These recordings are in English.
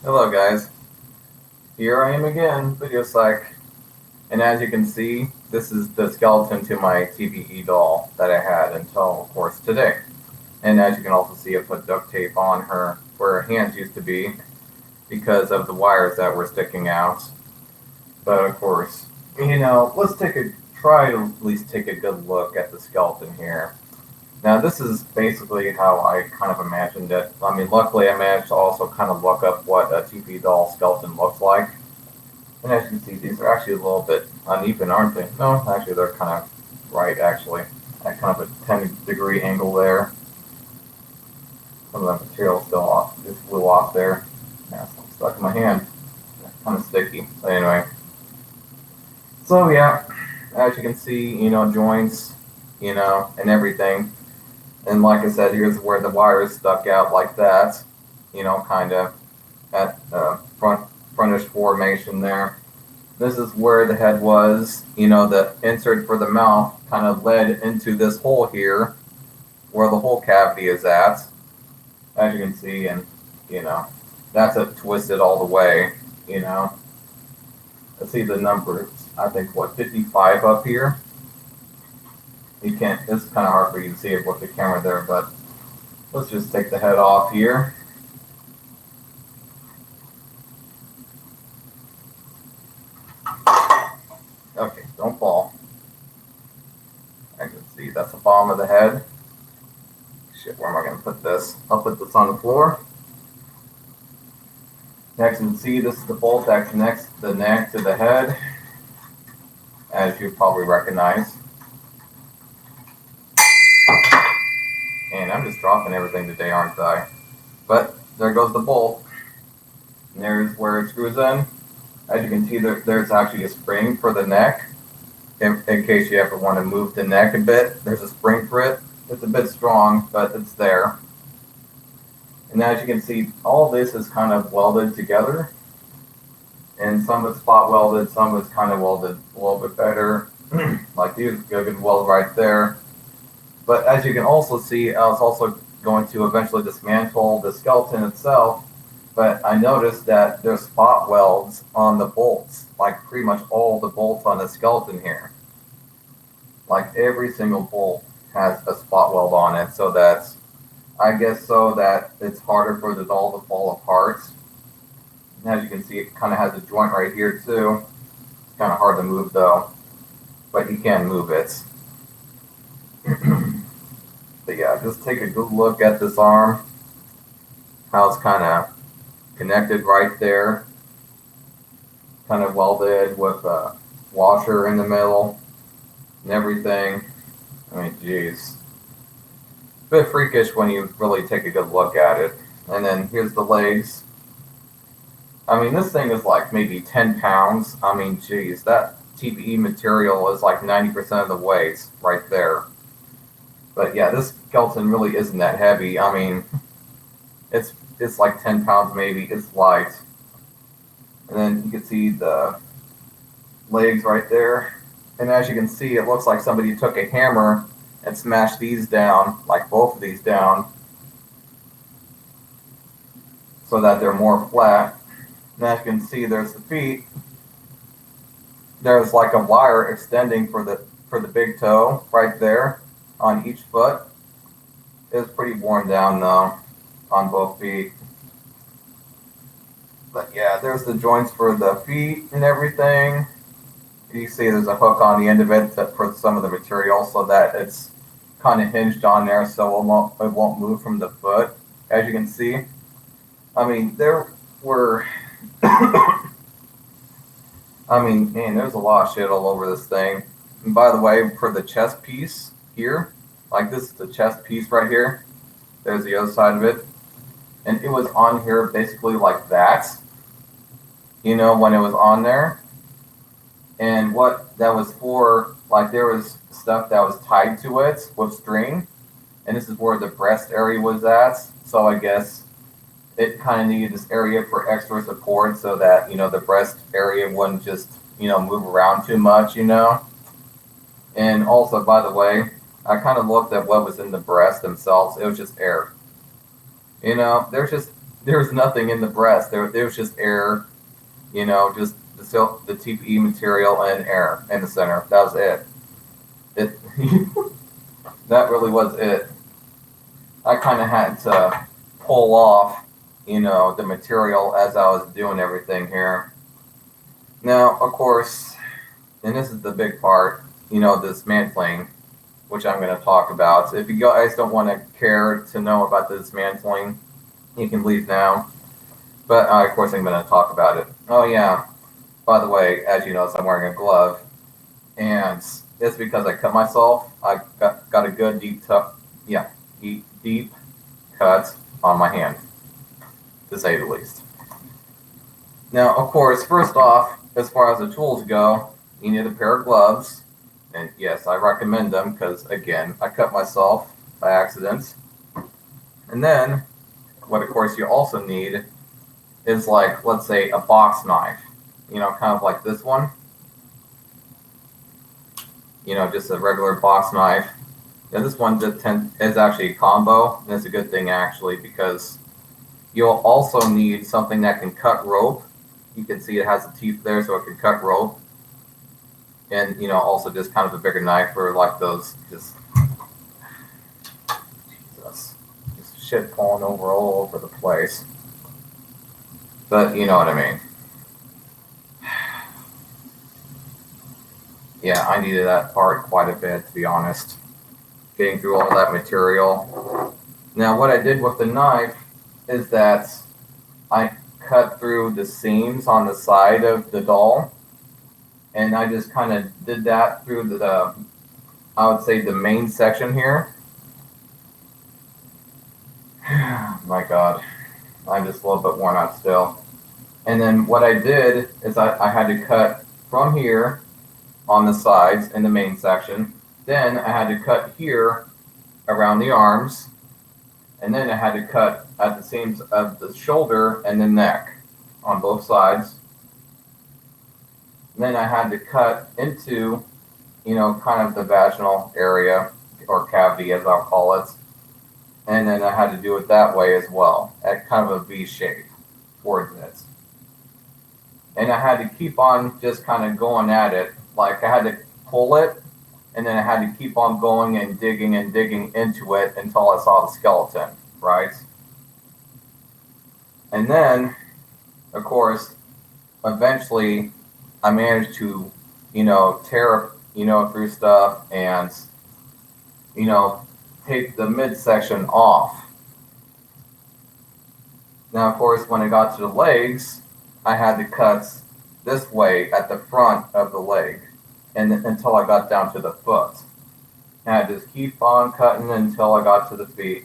Hello guys, here I am again, Video Psych, and as you can see, this is the skeleton to my TPE doll that I had until, of course, today. And as you can also see, I put duct tape on her where her hands used to be because of the wires that were sticking out. But of course, let's try to at least take a good look at the skeleton here. Now this is basically how I kind of imagined it. I mean, luckily I managed to also kind of look up what a TPE doll skeleton looks like. And as you can see, these are actually a little bit uneven, aren't they? No, actually they're kind of right, actually. At kind of a 10-degree angle there. Some of the material still off, just flew off there. Yeah, so I'm stuck in my hand. Kind of sticky. But anyway. So yeah, as you can see, joints, and everything. And like I said, here's where the wires stuck out like that, kind of at the frontish formation there. This is where the head was, the insert for the mouth kind of led into this hole here, where the whole cavity is at, as you can see, and, that's it twisted all the way, Let's see the numbers. I think, 55 up here? You can't, it's kind of hard for you to see it with the camera there, but let's just take the head off here. Okay, don't fall. I can see that's the bottom of the head. Shit, where am I going to put this? I'll put this on the floor. Next, you can see this is the bolt that connects the neck to the head, as you probably recognize. And I'm just dropping everything today, aren't I? But there goes the bolt. And there's where it screws in. As you can see, there's actually a spring for the neck. In case you ever want to move the neck a bit, there's a spring for it. It's a bit strong, but it's there. And as you can see, all this is kind of welded together. And some of it's spot welded, some of it's kind of welded a little bit better. Like these, a good weld right there. But as you can also see, I was also going to eventually dismantle the skeleton itself. But I noticed that there's spot welds on the bolts, like pretty much all the bolts on the skeleton here. Like every single bolt has a spot weld on it, so that's, I guess, so that it's harder for the doll to fall apart. And as you can see, it kind of has a joint right here too. It's kind of hard to move though, but you can move it. But yeah, just take a good look at this arm, how it's kind of connected right there, kind of welded with a washer in the middle and everything. I mean, geez. A bit freakish when you really take a good look at it. And then here's the legs. I mean, this thing is like maybe 10 pounds. I mean, geez, that TPE material is like 90% of the weight right there. But yeah, this skeleton really isn't that heavy. I mean, it's like 10 pounds maybe. It's light. And then you can see the legs right there. And as you can see, it looks like somebody took a hammer and smashed these down, like both of these down, so that they're more flat. And as you can see, there's the feet. There's like a wire extending for the big toe right there on each foot. It's pretty worn down though on both feet. But yeah, there's the joints for the feet and everything. You see there's a hook on the end of it for some of the material so that it's kind of hinged on there so it won't move from the foot, as you can see. I mean, there were, I mean, man, there's a lot of shit all over this thing. And by the way, for the chest piece here, like this is the chest piece right here. There's the other side of it. And it was on here basically like that, when it was on there. And what that was for, like there was stuff that was tied to it with string. And this is where the breast area was at. So I guess it kind of needed this area for extra support so that, the breast area wouldn't just, move around too much, And also, by the way, I kind of looked at what was in the breast themselves. It was just air. There's just There was nothing in the breast. There was just air, just the TPE material and air in the center. That was it. It that really was it. I kind of had to pull off, the material as I was doing everything here. Now, of course, and this is the big part, dismantling, which I'm going to talk about. So if you guys don't want to care to know about the dismantling, you can leave now. But of course, I'm going to talk about it. Oh yeah, by the way, as you notice, I'm wearing a glove, and it's because I cut myself. I got a good deep cut on my hand, to say the least. Now, of course, first off, as far as the tools go, you need a pair of gloves. And yes, I recommend them because, again, I cut myself by accident. And then, what of course you also need is, like, let's say a box knife, kind of like this one. Just a regular box knife. And this one is actually a combo, and it's a good thing actually because you'll also need something that can cut rope. You can see it has the teeth there, so it can cut rope. And also just kind of a bigger knife for like those Jesus, shit falling over all over the place. But you know what I mean. Yeah, I needed that part quite a bit, to be honest. Getting through all that material. Now, what I did with the knife is that I cut through the seams on the side of the doll, and I just kind of did that through the I would say the main section here. My God, I'm just a little bit worn out still. And then what I did is I had to cut from here on the sides in the main section. Then I had to cut here around the arms. And then I had to cut at the seams of the shoulder and the neck on both sides. And then I had to cut into, kind of the vaginal area or cavity, as I'll call it. And then I had to do it that way as well, at kind of a V shape towards it. And I had to keep on just kind of going at it. Like I had to pull it, and then I had to keep on going and digging into it until I saw the skeleton, right? And then, of course, eventually I managed to, tear, through stuff and, take the midsection off. Now, of course, when I got to the legs, I had to cut this way at the front of the leg and until I got down to the foot. And I just keep on cutting until I got to the feet.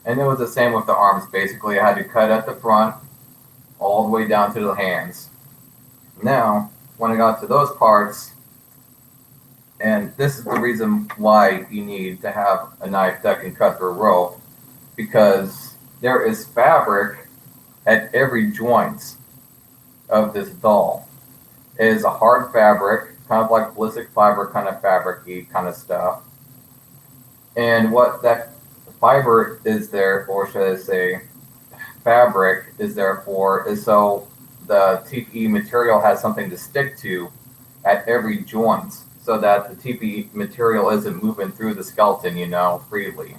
And it was the same with the arms. Basically, I had to cut at the front all the way down to the hands. Now, when I got to those parts, and this is the reason why you need to have a knife that can cut through rope, because there is fabric at every joint of this doll. It is a hard fabric, kind of like ballistic fiber kind of fabric-y kind of stuff. And what that fiber is there for, should I say, fabric is there for, is so the TPE material has something to stick to at every joint, so that the TPE material isn't moving through the skeleton, freely.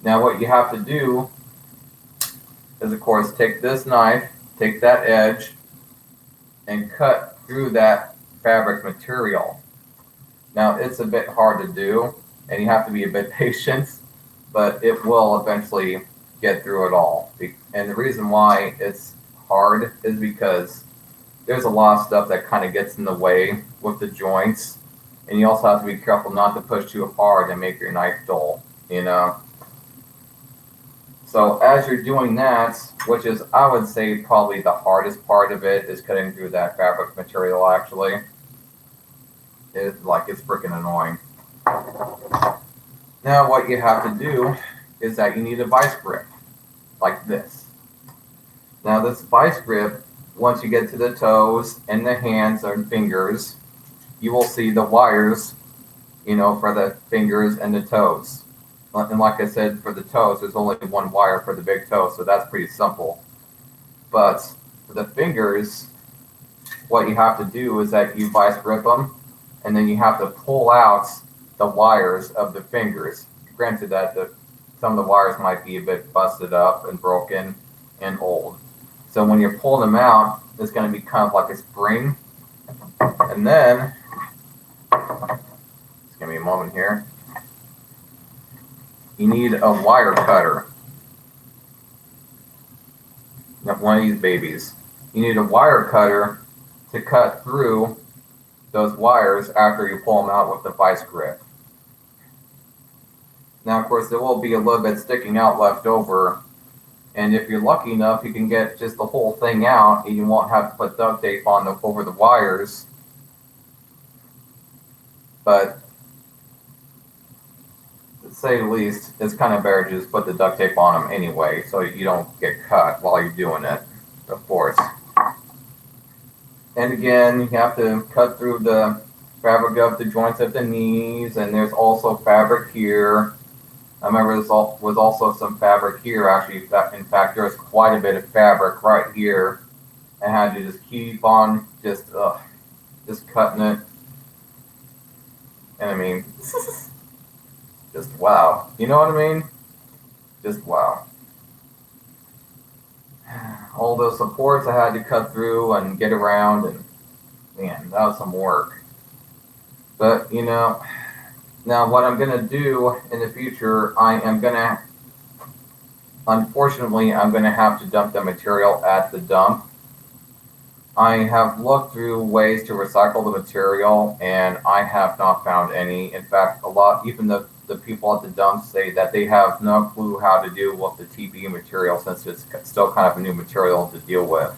Now what you have to do is, of course, take this knife, take that edge, and cut through that fabric material. Now it's a bit hard to do, and you have to be a bit patient, but it will eventually get through it all. And the reason why it's hard is because there's a lot of stuff that kind of gets in the way with the joints, and you also have to be careful not to push too hard and make your knife dull, So as you're doing that, which is, I would say, probably the hardest part of it, is cutting through that fabric material, actually. It's freaking annoying. Now what you have to do is that you need a vice grip, like this. Now this vice grip, once you get to the toes and the hands and fingers, you will see the wires, for the fingers and the toes. And like I said, for the toes, there's only one wire for the big toe, so that's pretty simple. But for the fingers, what you have to do is that you vice grip them, and then you have to pull out the wires of the fingers. Granted that some of the wires might be a bit busted up and broken and old. So when you're pulling them out, it's going to be kind of like a spring. And then, just give me a moment here. You need a wire cutter. One of these babies. You need a wire cutter to cut through those wires after you pull them out with the vice grip. Now, of course, there will be a little bit sticking out left over, and if you're lucky enough, you can get just the whole thing out, and you won't have to put duct tape on over the wires. But to say the least, it's kind of better to just put the duct tape on them anyway, so you don't get cut while you're doing it, of course. And again, you have to cut through the fabric of the joints of the knees, and there's also fabric here. I remember there was also some fabric here, actually. In fact, there's quite a bit of fabric right here. I had to just keep on just cutting it. And I mean, just wow. You know what I mean? Just wow. All those supports I had to cut through and get around, and man, that was some work. But you know, now what I'm gonna do in the future, unfortunately, I'm gonna have to dump the material at the dump. I have looked through ways to recycle the material, and I have not found any. In fact, even the people at the dump say that they have no clue how to do with the TPE material, since it's still kind of a new material to deal with.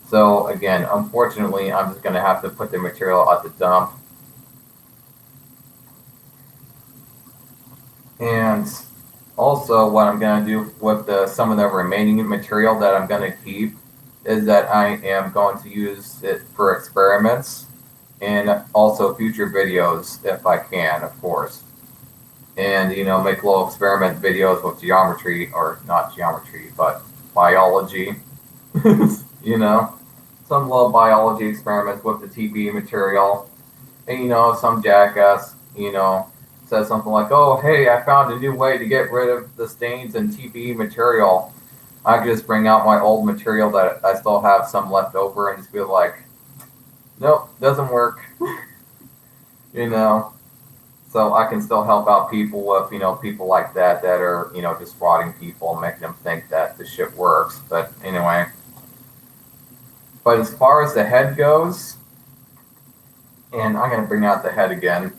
So again, unfortunately, I'm just going to have to put the material at the dump. And also what I'm going to do with some of the remaining material that I'm going to keep is that I am going to use it for experiments and also future videos if I can, of course. And, you know, make little experiment videos with geometry, or not geometry, but biology, you know, some little biology experiments with the TPE material. And, you know, some jackass, you know, says something like, oh, hey, I found a new way to get rid of the stains in TPE material. I could just bring out my old material that I still have some left over and just be like, nope, doesn't work. You know, so I can still help out people with, you know, people like that are, you know, just frauding people and making them think that the shit works. But anyway, but as far as the head goes, and I'm going to bring out the head again.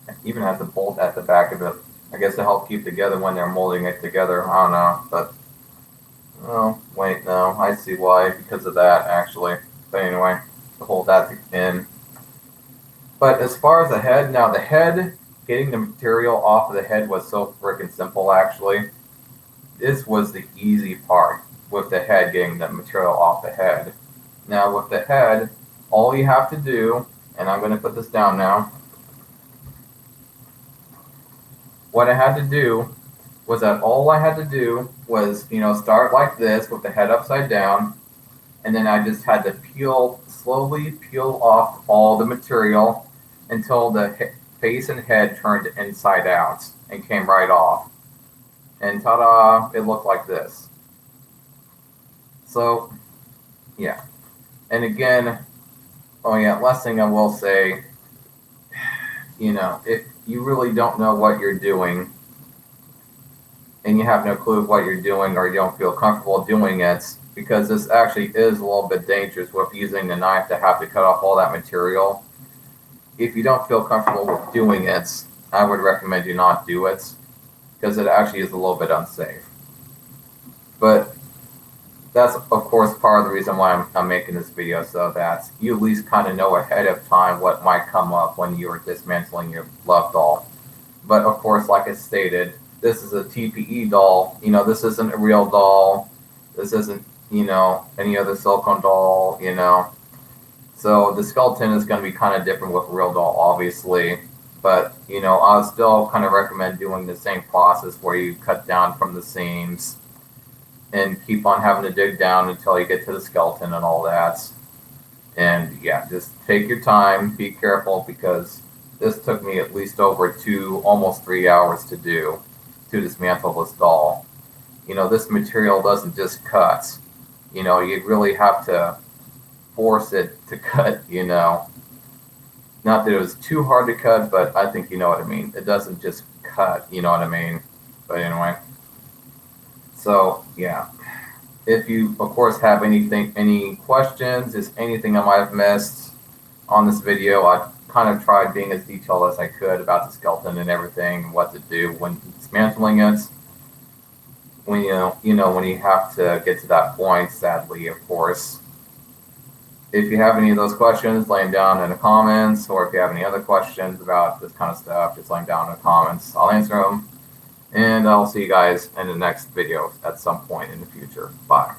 I even have the bolt at the back of it, I guess to help keep together when they're molding it together. I don't know, but oh wait, no, I see why, because of that actually. But anyway, to hold that in. But as far as the head, now the head, getting the material off of the head was so freaking simple actually. This was the easy part with the head, getting the material off the head. Now with the head, all you have to do, and I'm going to put this down now. What I had to do was that all I had to do was, you know, start like this with the head upside down, and then I just had to slowly peel off all the material until the face and head turned inside out and came right off. And ta-da, it looked like this. So, yeah. And again, oh yeah, last thing I will say, you know, if you really don't know what you're doing and you have no clue what you're doing, or you don't feel comfortable doing it, because this actually is a little bit dangerous with using the knife to have to cut off all that material. If you don't feel comfortable with doing it, I would recommend you not do it, because it actually is a little bit unsafe. But that's, of course, part of the reason why I'm making this video, so that you at least kind of know ahead of time what might come up when you're dismantling your love doll. But of course, like I stated, this is a TPE doll. You know, this isn't a real doll. This isn't, you know, any other silicone doll, you know. So the skeleton is going to be kind of different with a real doll, obviously. But, you know, I'll still kind of recommend doing the same process where you cut down from the seams and keep on having to dig down until you get to the skeleton and all that. And yeah, just take your time, be careful, because this took me at least over 2, almost 3 hours to dismantle this doll. You know, this material doesn't just cut. You know, you really have to force it to cut, you know. Not that it was too hard to cut, but I think you know what I mean. It doesn't just cut, you know what I mean? But anyway. So, yeah. If you, of course, have any questions, is anything I might have missed on this video, I kind of tried being as detailed as I could about the skeleton and everything, what to do when dismantling it. When when you have to get to that point, sadly, of course. If you have any of those questions, lay them down in the comments, or if you have any other questions about this kind of stuff, just lay them down in the comments. I'll answer them, and I'll see you guys in the next video at some point in the future. Bye.